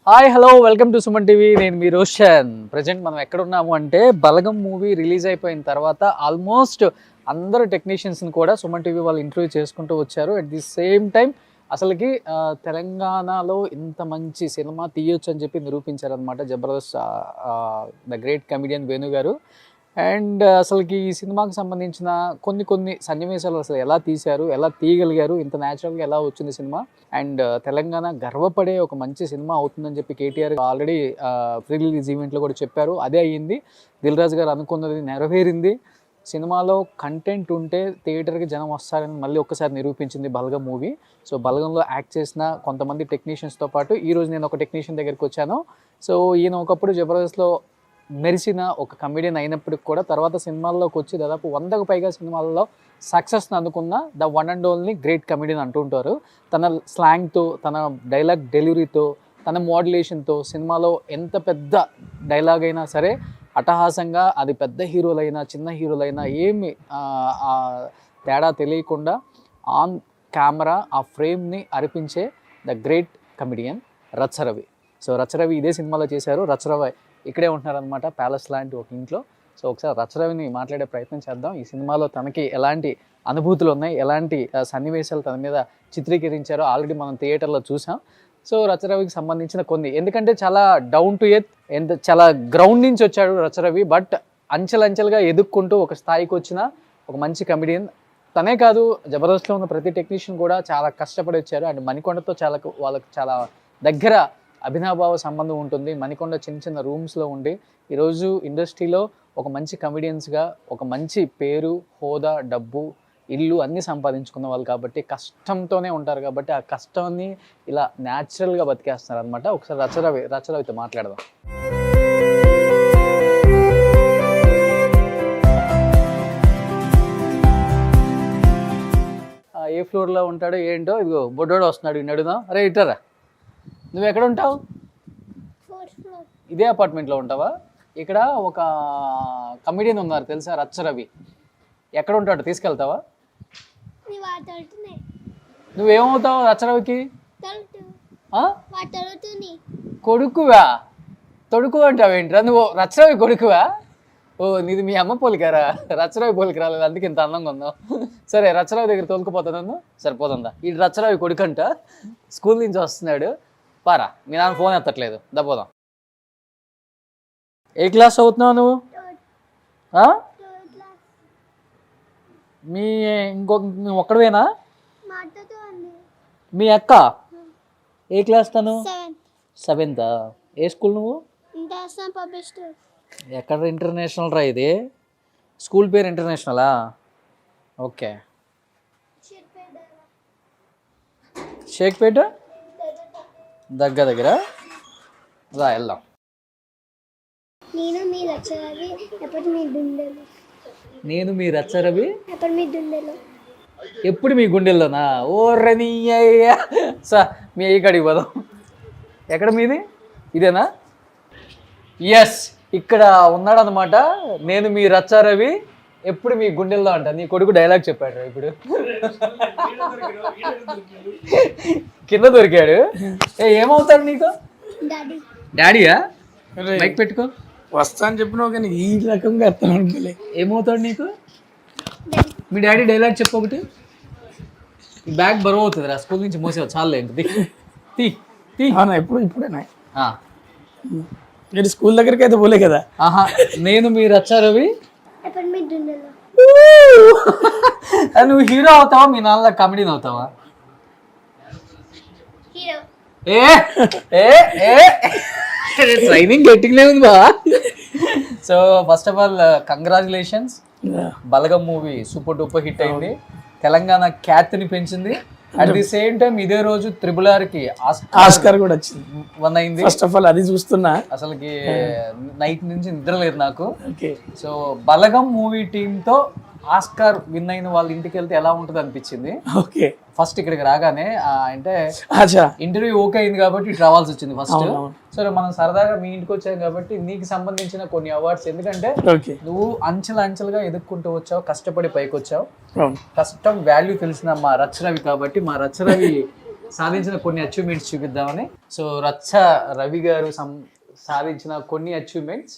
Hi hello welcome to Suman TV. నేను మీ Roshan. Present మనం ఎక్కడ ఉన్నాము అంటే బలగం మూవీ రిలీజ్ అయిపోయిన తర్వాత ఆల్మోస్ట్ అందరు టెక్నీషియన్స్ని కూడా సుమన్ టీవీ వాళ్ళు ఇంటర్వ్యూ చేసుకుంటూ వచ్చారు. అట్ ది సేమ్ టైం అసలుకి తెలంగాణలో ఇంత మంచి సినిమా తీయొచ్చు అని చెప్పి నిరూపించారనమాట Jabardasth the great comedian Venu గారు. అండ్ అసలుకి ఈ సినిమాకి సంబంధించిన కొన్ని సన్నివేశాలు అసలు ఎలా తీశారు, ఎలా తీయగలిగారు, ఇంత న్యాచురల్గా ఎలా వచ్చింది సినిమా, అండ్ తెలంగాణ గర్వపడే ఒక మంచి సినిమా అవుతుందని చెప్పి కేటీఆర్ ఆల్రెడీ ప్రీ రిలీజ్ ఈవెంట్లో కూడా చెప్పారు. అదే అయ్యింది. దిల్ రాజు గారు అనుకున్నది నెరవేరింది. సినిమాలో కంటెంట్ ఉంటే థియేటర్కి జనం వస్తారని మళ్ళీ ఒక్కసారి నిరూపించింది బలగం మూవీ. సో బలగంలో యాక్ట్ చేసిన కొంతమంది టెక్నీషియన్స్తో పాటు ఈరోజు నేను ఒక టెక్నీషియన్ దగ్గరికి వచ్చాను. సో ఈయన ఒకప్పుడు జబర్దస్త్లో మెరిసిన ఒక కమెడియన్ అయినప్పటికి కూడా తర్వాత సినిమాల్లోకి వచ్చి దాదాపు 100కు పైగా సినిమాల్లో సక్సెస్ని అందుకున్న the one and only great comedian అంటూ ఉంటారు. తన స్లాంగ్తో, తన డైలాగ్ డెలివరీతో, తన మోడ్యులేషన్తో సినిమాలో ఎంత పెద్ద డైలాగ్ అయినా సరే అట్టహాసంగా అది పెద్ద హీరోలైనా చిన్న హీరోలైనా ఏమి తేడా తెలియకుండా ఆన్ కెమెరా ఆ ఫ్రేమ్ని అర్పించే the great comedian Racha Ravi. So Racha Ravi ఇదే సినిమాలో చేశారు. రచ్చరవి ఇక్కడే ఉంటున్నారనమాట, ప్యాలెస్ లాంటి ఒక ఇంట్లో. సో ఒకసారి రచ్చరవిని మాట్లాడే ప్రయత్నం చేద్దాం. ఈ సినిమాలో తనకి ఎలాంటి అనుభూతులు ఉన్నాయి, ఎలాంటి సన్నివేశాలు తన మీద చిత్రీకరించారో ఆల్రెడీ మనం థియేటర్లో చూసాం. సో రచ్చరవికి సంబంధించిన కొన్ని, ఎందుకంటే చాలా డౌన్ టు ఎర్త్, చాలా గ్రౌండ్ నుంచి వచ్చాడు రచ్చరవి. బట్ అంచెలంచెలుగా ఎదుక్కుంటూ ఒక స్థాయికి వచ్చిన ఒక మంచి కమెడియన్. తనే కాదు, జబర్దస్త్లో ఉన్న ప్రతి టెక్నీషియన్ కూడా చాలా కష్టపడి వచ్చారు. అండ్ మణికొండతో వాళ్ళకి చాలా దగ్గర అభినాభావ సంబంధం ఉంటుంది. మణికొండ చిన్న చిన్న రూమ్స్లో ఉండి ఈరోజు ఇండస్ట్రీలో ఒక మంచి కమెడియన్స్గా ఒక మంచి పేరు, హోదా, డబ్బు, ఇల్లు అన్నీ సంపాదించుకున్న వాళ్ళు కాబట్టి కష్టంతోనే ఉంటారు. కాబట్టి ఆ కష్టాన్ని ఇలా న్యాచురల్గా బతికేస్తున్నారు అనమాట. ఒకసారి రచ్చరవితో మాట్లాడదాం. ఏ ఫ్లోర్లో ఉంటాడో ఏంటో, ఇదిగో బొడ్డోడు వస్తున్నాడు, ఇన్ని అడుగుదాం. అరే ఇట్టరా, నువ్వు ఎక్కడ ఉంటావు? ఇదే అపార్ట్మెంట్లో ఉంటావా? ఇక్కడ ఒక కమెడియన్ ఉన్నారు తెలుసా, రచ్చరవి. ఎక్కడ ఉంటాడు, తీసుకెళ్తావా? నువ్వేమవుతావు రచ్చరవికి? కొడుకువా? తొడుకు అంటావేంట్రా నువ్వు? రచ్చరవి కొడుకువా? ఓ నీది మీ అమ్మ పోలికారా? రచ్చరవి పోలికి రాలేదు, అందుకే ఇంత అందంగా ఉందాం. సరే రచ్చరవి దగ్గర తోలుకుపోతా నన్ను. సరిపోతుందా? ఈ రచ్చరవి కొడుకంట, స్కూల్ నుంచి వస్తున్నాడు. పారా, మీ నాన్న ఫోన్ ఎత్తట్లేదు, దబ్బోదాం. ఏ క్లాస్ చదువుతున్నావు నువ్వు? మీ నువ్వు ఒక్కడవేనా? మీ అక్క ఏ క్లాస్? తను 7th. ఏ స్కూల్ నువ్వు? ఎక్కడ ఇంటర్నేషనల్ రా ఇది? స్కూల్ పేరు ఇంటర్నేషనలా? ఓకే. షేక్పేట దగ్గర రా వెళ్దాం. నేను మీ రచ్చరవి ఎప్పుడు మీ గుండెల్లోనా? ఓ రనీయ్య సార్, మీ అయ్యి కాడికి పోదాం. ఎక్కడ మీది? ఇదేనా? ఎస్, ఇక్కడ ఉన్నాడనమాట. నేను మీ రచ్చరవి, ఎప్పుడు మీ గుండెల్లో అంట. నీ కొడుకు డైలాగ్ చెప్పాడు ఇప్పుడు. కింద దొరికాడు. ఏమవుతాడు నీకు? డాడీయా? మైక్ పెట్టుకో. వస్తా అని చెప్పినావు కానీ ఈ రకంగా అర్థం అనుకోలే. ఏమవుతాడు నీకు? మీ డాడీ డైలాగ్ చెప్పు ఒకటి. ఈ బ్యాగ్ బరువు అవుతుంది రా, స్కూల్ నుంచి మోసేవా? చాలే ఇంక తీ. ఇప్పుడేనా మీరు స్కూల్ దగ్గరికి అయితే పోలే కదా? ఆహా, నేను మీ రచ్చరవి. నువ్వు హీరో అవుతావా, మీ నాన్న కమెడీని అవుతావా? ట్రైనింగ్ గట్టిగానే ఉంది బా. So first of all congratulations. Balagam movie super duper hit అయింది, తెలంగాణ ఖ్యాతిని పెంచింది. అట్ ది సేమ్ టైం ఇదే రోజు RRRకి ఆస్కార్ కూడా వచ్చింది, 1 అయింది. ఫస్ట్ ఆఫ్ ఆల్ అది చూస్తున్నా, అసలుకి నైట్ నుంచి నిద్ర లేదు నాకు. సో బలగం మూవీ టీంతో ఆస్కార్ విన్ అయిన వాళ్ళ ఇంటికి వెళ్తే ఎలా ఉంటుంది అనిపించింది. ఓకే, ఫస్ట్ ఇక్కడికి రాగానే అంటే ఇంటర్వ్యూ ఓకే అయింది కాబట్టి ఇటు రావాల్సి వచ్చింది ఫస్ట్. సరే మనం సరదాగా మీ ఇంటికి వచ్చాం కాబట్టి నీకు సంబంధించిన కొన్ని అవార్డ్స్, ఎందుకంటే నువ్వు అంచెలుగా ఎదుక్కుంటూ వచ్చావు, కష్టపడి పైకి వచ్చావు. కష్టం వాల్యూ తెలిసిన మా రచ్చరవి కాబట్టి మా రచ్చరవి సాధించిన కొన్ని అచీవ్మెంట్స్ చూపిద్దామని. సో రచ్చ రవి గారు సాధించిన కొన్ని అచీవ్మెంట్స్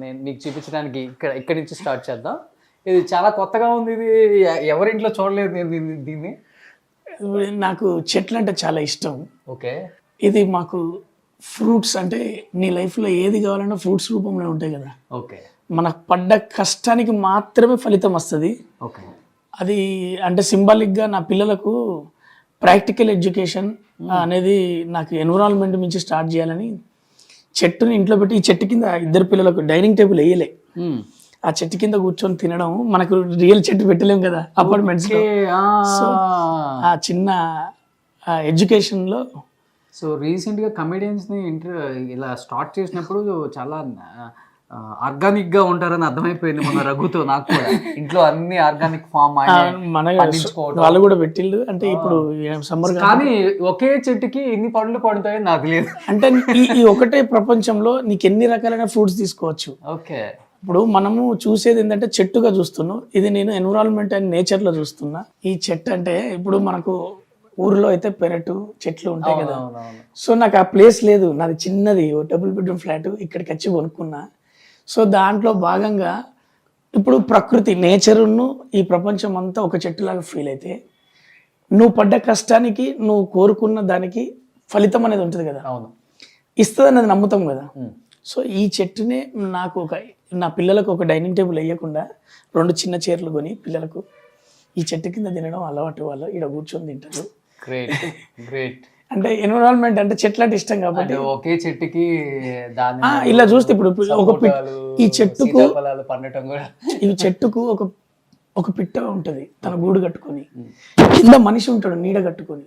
నేను మీకు చూపించడానికి ఇక్కడి నుంచి స్టార్ట్ చేద్దాం. ఇది చాలా కొత్తగా ఉంది, ఇది ఎవరింట్లో చూడలేదు నేను దీన్ని. నాకు చెట్లు అంటే చాలా ఇష్టం. ఓకే. ఇది మాకు ఫ్రూట్స్ అంటే నీ లైఫ్లో ఏది కావాలన్నా ఫ్రూట్స్ రూపంలో ఉంటాయి కదా. ఓకే. మనకు పడ్డ కష్టానికి మాత్రమే ఫలితం వస్తుంది. ఓకే. అది అంటే సింబాలిక్గా నా పిల్లలకు ప్రాక్టికల్ ఎడ్యుకేషన్ అనేది నాకు ఎన్విరాన్మెంట్ నుంచి స్టార్ట్ చేయాలని చెట్టుని ఇంట్లో పెట్టి, ఈ చెట్టు కింద ఇద్దరు పిల్లలకు డైనింగ్ టేబుల్ వేయలే, ఆ చెట్టు కింద కూర్చొని తినడం. మనకు రియల్ చెట్టు పెట్టలేము కదా అపార్ట్మెంట్స్. సో ఆ చిన్న ఎడ్యుకేషన్లో. సో రీసెంట్గా కమెడియన్స్ని ఇలా స్టార్ట్ చేసినప్పుడు చాలా ఆర్గానిక్గా ఉంటారని అర్థమైపోయింది మన రఘుతో. నాకు కూడా ఇంట్లో అన్ని ఆర్గానిక్ ఫామ్ వాళ్ళు కూడా పెట్టిళ్ళు. అంటే ఇప్పుడు సమ్మర్ కానీ ఒకే చెట్టుకి ఇన్ని పండ్లు పడతాయని నాకు లేదు. అంటే ఈ ఒకటే ప్రపంచంలో నీకు ఎన్ని రకాలైన ఫ్రూట్స్ తీసుకోవచ్చు. ఓకే. ఇప్పుడు మనము చూసేది ఏంటంటే చెట్టుగా చూస్తున్నాం, ఇది నేను ఎన్విరాన్మెంట్ అండ్ నేచర్లో చూస్తున్నా. ఈ చెట్టు అంటే ఇప్పుడు మనకు ఊర్లో అయితే పెరటు చెట్లు ఉంటాయి కదా. సో నాకు ఆ ప్లేస్ లేదు, నాది చిన్నది డబుల్ బెడ్రూమ్ ఫ్లాట్, ఇక్కడికి వచ్చి కొనుక్కున్నా. సో దాంట్లో భాగంగా ఇప్పుడు ప్రకృతి నేచరును ఈ ప్రపంచం అంతా ఒక చెట్టులాగా ఫీల్ అయితే నువ్వు పడ్డ కష్టానికి నువ్వు కోరుకున్న దానికి ఫలితం అనేది ఉంటుంది కదా, ఇస్తుంది అనేది నమ్ముతాం కదా. సో ఈ చెట్టునే నాకు నా పిల్లలకు ఒక డైనింగ్ టేబుల్ వేయకుండా 2 చిన్న చైర్లు కొని పిల్లలకు ఈ చెట్టు కింద తినడం అలవాటు, వాళ్ళు ఇక్కడ కూర్చొని తింటారు. Great great. అంటే ఎన్విరాన్మెంట్ అంటే చెట్లు అంటే ఇష్టం కాబట్టి ఒకే చెట్టుకి ఇలా చూస్తే ఇప్పుడు ఈ చెట్టుకు పండటం కూడా, ఈ చెట్టుకు ఒక పిట్ట ఉంటది తన గూడు కట్టుకొని, కింద మనిషి ఉంటాడు నీడ కట్టుకొని.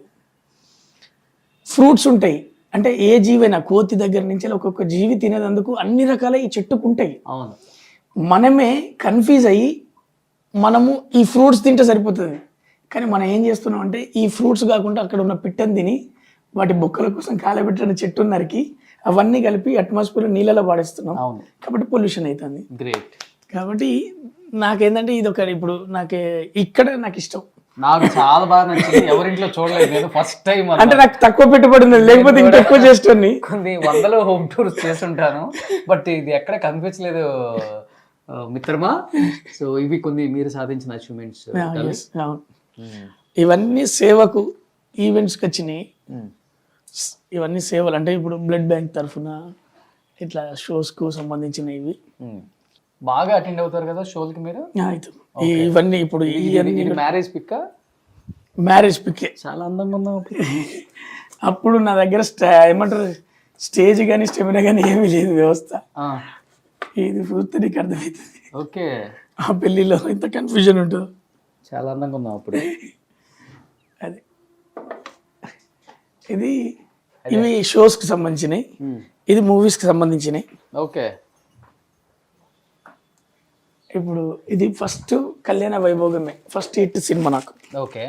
ఫ్రూట్స్ ఉంటాయి, అంటే ఏ జీవైనా కోతి దగ్గర నుంచి ఒక్కొక్క జీవి తినేందుకు అన్ని రకాల ఈ చెట్టుకు ఉంటాయి. మనమే కన్ఫ్యూజ్ అయ్యి మనము ఈ ఫ్రూట్స్ తింటే సరిపోతుంది, కానీ మనం ఏం చేస్తున్నాం అంటే ఈ ఫ్రూట్స్ కాకుండా అక్కడ ఉన్న పిట్టని తిని వాటి బొక్కల కోసం కాలబెట్టిన చెట్టు నరికి అవన్నీ కలిపి అట్మాస్ఫియర్ నీళ్ళలో పాడేస్తున్నాం. కాబట్టి పొల్యూషన్ అవుతుంది. గ్రేట్. కాబట్టి నాకేంటంటే ఇది ఒక ఇప్పుడు ఇక్కడ నాకు ఇష్టం, నాకు చాలా బాగా నచ్చింది. ఎవరింట్లో చూడలేదు నేను, ఫస్ట్ టైం. అంటే నాకు తక్కువ పెట్టుబడి ఉంది, లేకపోతే ఇంకా ఎక్కువ చేస్తాను. కొన్ని వందల హోమ్ టూర్స్ చేస్తుంటాను, బట్ ఇది ఎక్కడ కనిపించలేదు మిత్రమా. సో ఇవి కొన్ని మీరు సాధించిన అచీవ్మెంట్స్. ఇవన్నీ సేవకు ఈవెంట్స్కి వచ్చినాయి. ఇవన్నీ సేవలు అంటే ఇప్పుడు బ్లడ్ బ్యాంక్ తరఫున ఇట్లా షోస్కు సంబంధించినవి. బాగా అటెండ్ అవుతారు కదా షోలకి మీరు? ఇవన్నీ ఇప్పుడు మ్యారేజ్ పిక్, మ్యారేజ్ పిక్ చాలా అందంగా ఉన్నాం. అప్పుడు నా దగ్గర ఏమంటారు స్టేజ్ కానీ స్టెమినా కానీ ఏమీ లేదు వ్యవస్థ. ఇది చూస్తే నీకు అర్థమవుతుంది. ఓకే. ఆ పెళ్లిలో ఇంత కన్ఫ్యూజన్ ఉంటుంది. చాలా అందంగా ఉన్నాం అప్పుడు. అది ఇవి షోస్కి సంబంధించినవి, ఇది మూవీస్కి సంబంధించినవి. ఓకే. ఇప్పుడు ఇది ఫస్ట్ కళ్యాణ వైభోగమే ఫస్ట్ హిట్ సినిమా నాకు. ఓకే.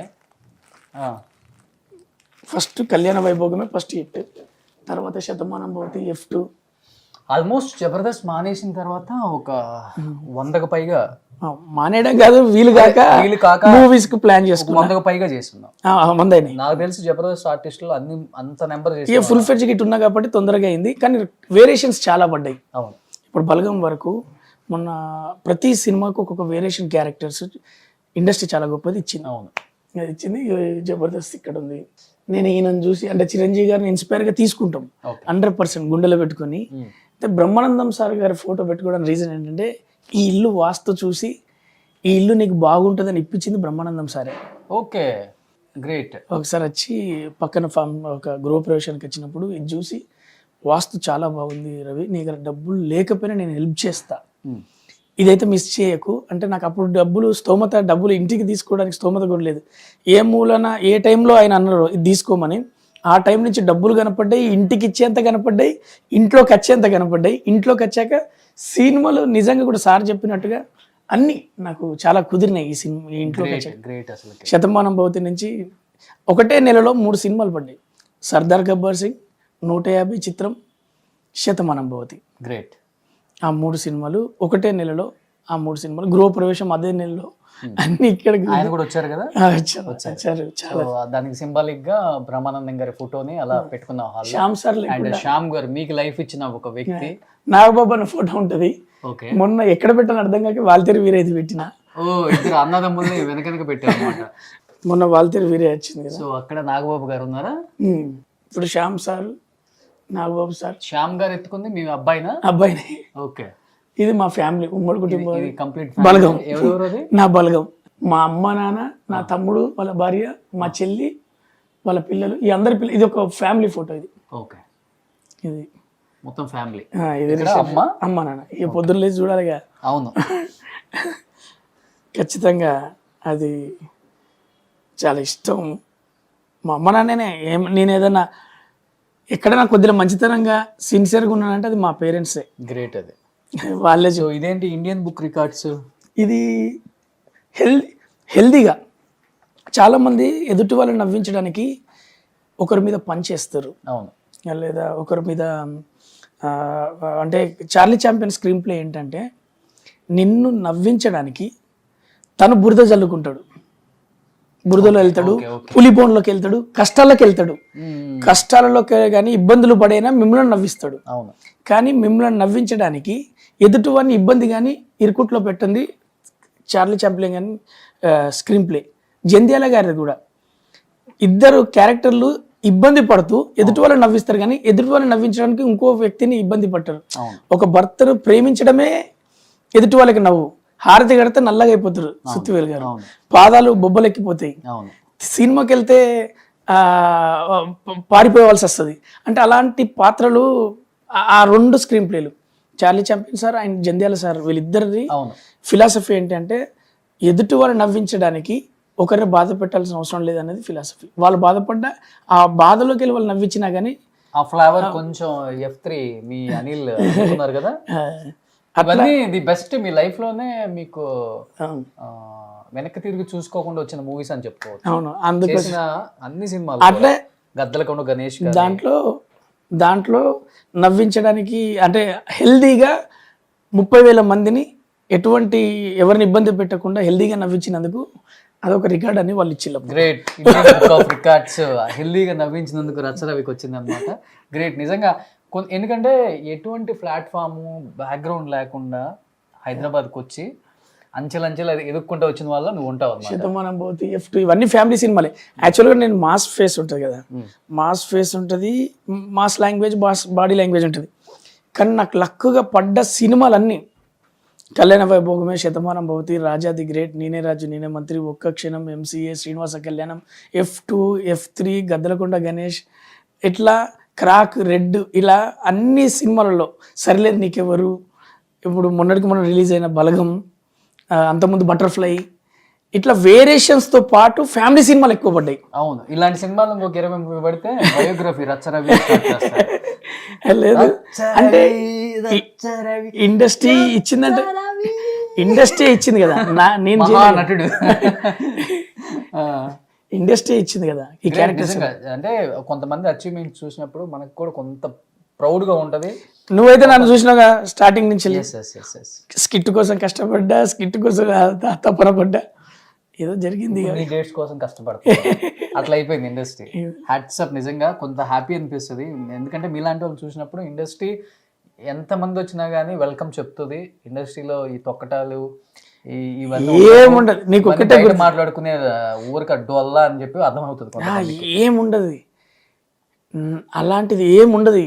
ఫస్ట్ కళ్యాణ వైభోగమే ఫస్ట్ హిట్, తర్వాత శతమానం భవతి, F2. ఆల్మోస్ట్ జబర్దస్త్ మానేసిన తర్వాత ఒక 100కు పైగా, మానేయడం కాదు వీలు కాక మూవీస్ కు ప్లాన్ చేసుకున్నాం. 100కు పైగా చేస్తున్నాం. నాకు తెలిసి జబర్దస్త్ ఆర్టిస్టులు అంత నెంబర్ చేసి ఫుల్ ఫెడ్జ్ గిట్ ఉన్నా కాబట్టి తొందరగా అయింది, కానీ వేరియేషన్స్ చాలా పడ్డాయి. అవును. ఇప్పుడు బలగం వరకు మొన్న ప్రతి సినిమాకు ఒక్కొక్క వేరియేషన్ క్యారెక్టర్స్ ఇండస్ట్రీ చాలా గొప్పది ఇచ్చింది. అవును, అది ఇచ్చింది. జబర్దస్త్ ఇక్కడ ఉంది. నేను ఈయనను చూసి అంటే చిరంజీవి గారిని ఇన్స్పైర్గా తీసుకుంటాం 100% గుండెలో పెట్టుకొని. బ్రహ్మానందం సార్ గారి ఫోటో పెట్టుకోవడానికి రీజన్ ఏంటంటే ఈ ఇల్లు వాస్తు చూసి ఈ ఇల్లు నీకు బాగుంటుందని ఇప్పించింది బ్రహ్మానందం సారే. Okay, great. ఒకసారి వచ్చి పక్కన ఒక గృహప్రవేశానికి వచ్చినప్పుడు ఇది చూసి వాస్తు చాలా బాగుంది రవి, నీ దగ్గర డబ్బులు లేకపోయినా నేను హెల్ప్ చేస్తా, ఇదైతే మిస్ చేయకు అంటే. నాకు అప్పుడు డబ్బులు ఇంటికి తీసుకోవడానికి స్తోమత కూడా లేదు. ఏ మూలన ఏ టైంలో ఆయన అన్నారు ఇది తీసుకోమని, ఆ టైం నుంచి డబ్బులు కనపడ్డాయి, ఇంటికి ఇచ్చేంత కనపడ్డాయి, ఇంట్లోకి వచ్చేంత కనపడ్డాయి. ఇంట్లోకి వచ్చాక సినిమాలు నిజంగా కూడా సార్ చెప్పినట్టుగా అన్నీ నాకు చాలా కుదిరినాయి. ఈ సినిమా ఇంట్లోకి వచ్చాక శతమానం భవతి నుంచి ఒకటే నెలలో 3 సినిమాలు పడ్డాయి. సర్దార్ గబ్బర్ సింగ్, 150 చిత్రం, శతమానం భవతి. గ్రేట్. ఆ 3 సినిమాలు ఒకటే నెలలో, ఆ 3 సినిమాలు. గృహప్రవేశం అదే నెలలో, అన్ని ఇక్కడ ఆయన కూడా వచ్చారు కదా. వచ్చారు. చాలా సో దానికి సింబాలిక్ గా బ్రహ్మానందం గారి ఫోటోని అలా పెట్టుకున్నాం hall. Shyam sir and Shyam గారు మీకు లైఫ్ ఇచ్చిన ఒక వ్యక్తి. నాగబాబు అన్న ఫోటో ఉంటది. ఓకే. మొన్న ఎక్కడ పెట్టాను అర్థం కాక వాల్తేరు వీరేది పెట్టిన. ఓ ఇద్దరు అన్నదమ్ముల్ని వెనక పెట్టారు అనమాట. మొన్న వాల్తేరు వీరే వచ్చింది కదా. సో అక్కడ నాగబాబు గారు ఉన్నారా? ఇప్పుడు శ్యామ్ సార్, నాగబాబు సార్. శ్యామ్ గారు ఎత్తుకుంది మీ అబ్బాయినా? అబ్బాయిని. ఓకే. ఇది మా ఫ్యామిలీ, ఉమ్మడి కుటుంబం, కంప్లీట్ బలగం. ఎవరెవరు అది? నా బలగం, మా అమ్మ నాన్న, నా తమ్ముడు వాళ్ళ భార్య, మా చెల్లి వాళ్ళ పిల్లలు, ఈ అందరి పిల్లలు. ఇది ఒక ఫ్యామిలీ ఫోటో ఇది. ఓకే. ఇది మొత్తం ఫ్యామిలీ. ఇది అమ్మ నాన్న. ఇక పొద్దున్న లేచి చూడాలిగా. అవును. ఖచ్చితంగా అది చాలా ఇష్టం. మా అమ్మ నాన్ననే. నేను ఏదన్నా ఎక్కడైనా కొద్దిగా మంచితనంగా సిన్సియర్గా ఉన్నానంటే అది మా పేరెంట్సే. గ్రేట్. అది వాళ్ళే. సో ఇదేంటి ఇండియన్ బుక్ రికార్డ్స్? ఇది హెల్దీగా చాలామంది ఎదుటి వాళ్ళని నవ్వించడానికి ఒకరి మీద పనిచేస్తారు. అవును. లేదా ఒకరి మీద అంటే చార్లీ చాంపియన్ స్క్రీన్ ప్లే ఏంటంటే నిన్ను నవ్వించడానికి తను బురద జల్లుకుంటాడు, బురదలో వెళ్తాడు, పులిపోన్లోకి వెళ్తాడు, కష్టాల్లోకి వెళ్తాడు. కష్టాలలోకి కానీ ఇబ్బందులు పడైనా మిమ్మల్ని నవ్విస్తాడు. అవును. కానీ మిమ్మల్ని నవ్వించడానికి ఎదుటివాడిని ఇబ్బంది కానీ ఇరుకుట్లో పెట్టింది చార్లీ చాంప్లిన్ కానీ స్క్రీన్ ప్లే. జంధ్యాల గారిది కూడా. ఇద్దరు క్యారెక్టర్లు ఇబ్బంది పడుతూ ఎదుటి వాళ్ళని నవ్విస్తారు కానీ ఎదుటి వాళ్ళని నవ్వించడానికి ఇంకో వ్యక్తిని ఇబ్బంది పడతారు. ఒక భర్తను ప్రేమించడమే ఎదుటి వాళ్ళకి నవ్వు. హారతి కడితే నల్లగా అయిపోతారు సుత్తివేలు గారు, పాదాలు బొబ్బలెక్కిపోతాయి. సినిమాకి వెళ్తే పారిపోవాల్సి వస్తుంది. అంటే అలాంటి పాత్రలు ఆ రెండు స్క్రీన్ ప్లేలు Charlie Chaplin sir and Jandhyala sir వీళ్ళిద్దరిది ఫిలాసఫీ ఏంటంటే ఎదుటి వాళ్ళని నవ్వించడానికి ఒకరిని బాధ పెట్టాల్సిన అవసరం లేదనేది ఫిలాసఫీ. వాళ్ళు బాధపడ్డా ఆ బాధలోకి వెళ్ళి వాళ్ళు నవ్వించినా కానీ ఆ ఫ్లేవర్ కొంచెం F3 మీ అనిల్ ఉన్నారు కదా, అవన్నీ ది బెస్ట్ మీ లైఫ్ లోనే. మీకు వెనక్కి తిరిగి చూసుకోకుండా వచ్చిన మూవీస్ అని చెప్పుకోవచ్చు. అవును. అందుకోసం అన్ని సినిమాలు అట్లే గద్దలకొండ గణేష్ దాంట్లో నవ్వించడానికి అంటే హెల్దీగా 30,000 మందిని ఎటువంటి ఎవరిని ఇబ్బంది పెట్టకుండా హెల్దీగా నవ్వించినందుకు అదొక రికార్డ్ అని వాళ్ళు ఇచ్చిల్లు. Great. Indian book of records హెల్దీగా నవ్వించినందుకు రచ్చరవికి వచ్చిందనమాట. గ్రేట్ నిజంగా. ఎందుకంటే ఎటువంటి ప్లాట్ఫాము బ్యాక్గ్రౌండ్ లేకుండా హైదరాబాద్కి వచ్చి అంచెలంచెలు ఎదుక్కుంటూ వచ్చిన వల్ల నువ్వు ఉంటావు. శతమానం భవతి, F2 ఇవన్నీ ఫ్యామిలీ సినిమాలే. యాక్చువల్గా నేను మాస్ ఫేస్ ఉంటుంది కదా, మాస్ ఫేస్ ఉంటుంది, మాస్ లాంగ్వేజ్, బాడీ లాంగ్వేజ్ ఉంటుంది. కానీ నాకు లక్కుగా పడ్డ సినిమాలన్నీ కళ్యాణ వైభోగమే, శతమానం భవతి, రాజా ది గ్రేట్, నేనే రాజు నేనే మంత్రి, ఒక్క క్షణం, MCA, Srinivasa Kalyanam, F2, F3, Gaddalakonda Ganesh, ఇట్లా క్రాక్, రెడ్, ఇలా అన్ని సినిమాలలో సరిలేదు నీకెవరు, ఇప్పుడు మొన్నటికి మొన్న రిలీజ్ అయిన బలగం, అంతకుముందు బటర్ఫ్లై, ఇట్లా వేరియేషన్స్తో పాటు ఫ్యామిలీ సినిమాలు ఎక్కువ పడ్డాయి. అవును. ఇలాంటి సినిమాలు ఇంకొక 20 పడితే బయోగ్రఫీ రచ్చరవి లేదు. అంటే ఇండస్ట్రీ ఇచ్చిందంటే ఇండస్ట్రీ ఇచ్చింది కదా, నేను నటుడు ఇండస్ట్రీ ఇచ్చింది కదా ఈ క్యారెక్టర్స్. అంటే కొంతమంది అచీవ్మెంట్ చూసినప్పుడు మనకు కూడా కొంత ప్రౌడ్ గా ఉంటది. నువ్వైతే నన్ను చూసినావుగా స్టార్టింగ్ నుంచి. స్కిట్ కోసం కష్టపడ్డా, స్కిట్ కోసం తపన పడ్డా, ఏదో జరిగింది డేట్స్ కోసం కష్టపడతా, అట్లా అయిపోయింది ఇండస్ట్రీ. Hats up. నిజంగా కొంత హ్యాపీ అనిపిస్తుంది. ఎందుకంటే మీలాంటి వాళ్ళు చూసినప్పుడు ఇండస్ట్రీ ఎంతమంది వచ్చినా కానీ వెల్కమ్ చెప్తుంది. ఇండస్ట్రీలో ఈ తొక్కటాలు ఇవన్నీ ఏముండదు. నీకు ఒకటే మాట్లాడుకునే ఊరికి అడ్డు వల్ల అని చెప్పి అర్థమవుతుంది. ఏముండదు, అలాంటిది ఏముండదు.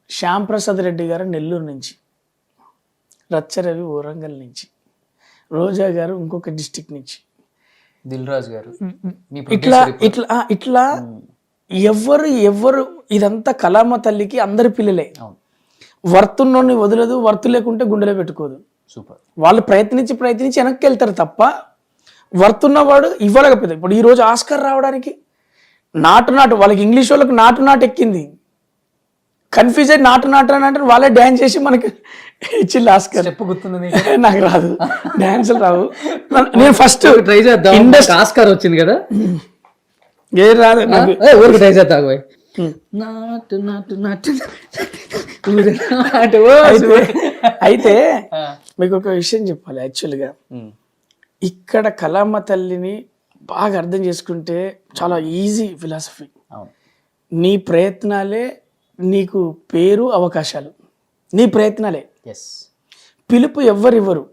శ్యామ్ ప్రసాద్ రెడ్డి గారు నెల్లూరు నుంచి, రచ్చరవి వరంగల్ నుంచి, రోజా గారు ఇంకొక డిస్టిక్ నుంచి, దిల్ రాజు గారు, ఇట్లా ఇట్లా ఇట్లా ఎవరు ఇదంతా కళామ తల్లికి అందరి పిల్లలే. వర్తున్నోని వదలదు, వర్తు లేకుంటే గుండెలో పెట్టుకోదు. సూపర్. వాళ్ళు ప్రయత్నించి వెనక్కి వెళ్తారు తప్ప వర్తున్నవాడు ఇవ్వలేకపోతే. ఇప్పుడు ఈరోజు ఆస్కార్ రావడానికి నాటు వాళ్ళకి ఇంగ్లీష్ వాళ్ళకి నాటు ఎక్కింది, కన్ఫ్యూజ్ అయ్యి నాటు అని అంటే వాళ్ళే డ్యాన్స్ చేసి మనకి ఇచ్చింది ఆస్కార్. గుర్తుంది నాకు రాదు, డ్యాన్సులు రావు. నేను ఫస్ట్ ట్రై చేద్దాం. ఇండస్ట్రీ ఆస్కార్ వచ్చింది కదా, ఏ రాదు నాకు. ఊరికి ట్రై చేద్దాం. అయితే మీకు ఒక విషయం చెప్పాలి. యాక్చువల్గా ఇక్కడ కళామ తల్లిని బాగా అర్థం చేసుకుంటే చాలా ఈజీ ఫిలాసఫీ. అవును. నీ ప్రయత్నాలే నీకు పేరు, అవకాశాలు. నీ ప్రయత్నాలే. ఎస్. పిలుపు ఎవ్వరివ్వరు,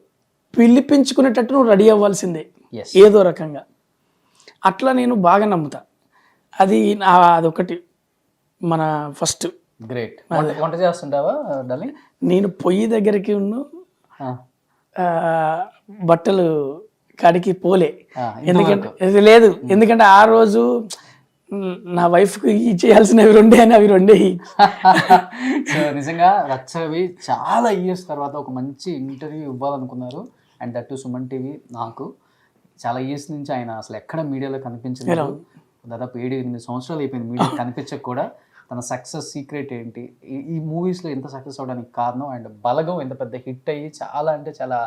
పిలిపించుకునేటట్టు నువ్వు రెడీ అవ్వాల్సిందే ఎస్. ఏదో రకంగా. అట్లా నేను బాగా నమ్ముతా. అదొకటి మన ఫస్ట్. గ్రేట్. వంట చేస్తుంటావా డార్లింగ్? నేను పొయ్యి దగ్గరికి బట్టలు కాడికి పోలే. ఎందుకంటే లేదు, ఎందుకంటే ఆ రోజు నా వైఫ్కి చేయాల్సినవి రెండే అని అవి రెండే. సో నిజంగా రచ్చరవి చాలా ఇయర్స్ తర్వాత ఒక మంచి ఇంటర్వ్యూ ఇవ్వాలనుకున్నారు. And that to Suman TV. నాకు చాలా ఇయర్స్ నుంచి ఆయన అసలు ఎక్కడ మీడియాలో కనిపించలేదు. దాదాపు 7-8 సంవత్సరాలు అయిపోయింది మీడియా కనిపించక కూడా. తన సక్సెస్ సీక్రెట్ ఏంటి, ఈ మూవీస్లో ఎంత సక్సెస్ అవడానికి కారణం, అండ్ బలగం ఎంత పెద్ద హిట్ అయ్యి చాలా అంటే చాలా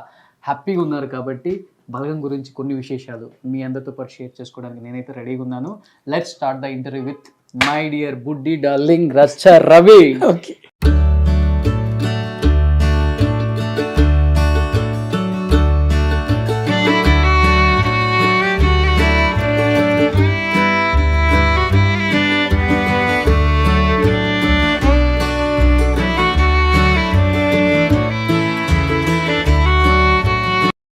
హ్యాపీగా ఉన్నారు. కాబట్టి బలగం గురించి కొన్ని విశేషాలు మీ అందరితో పాటు షేర్ చేసుకోవడానికి నేనైతే రెడీగా ఉన్నాను. Let's start the interview with my dear బుడ్డి డార్లింగ్ రచ్చ రవి. ఓకే.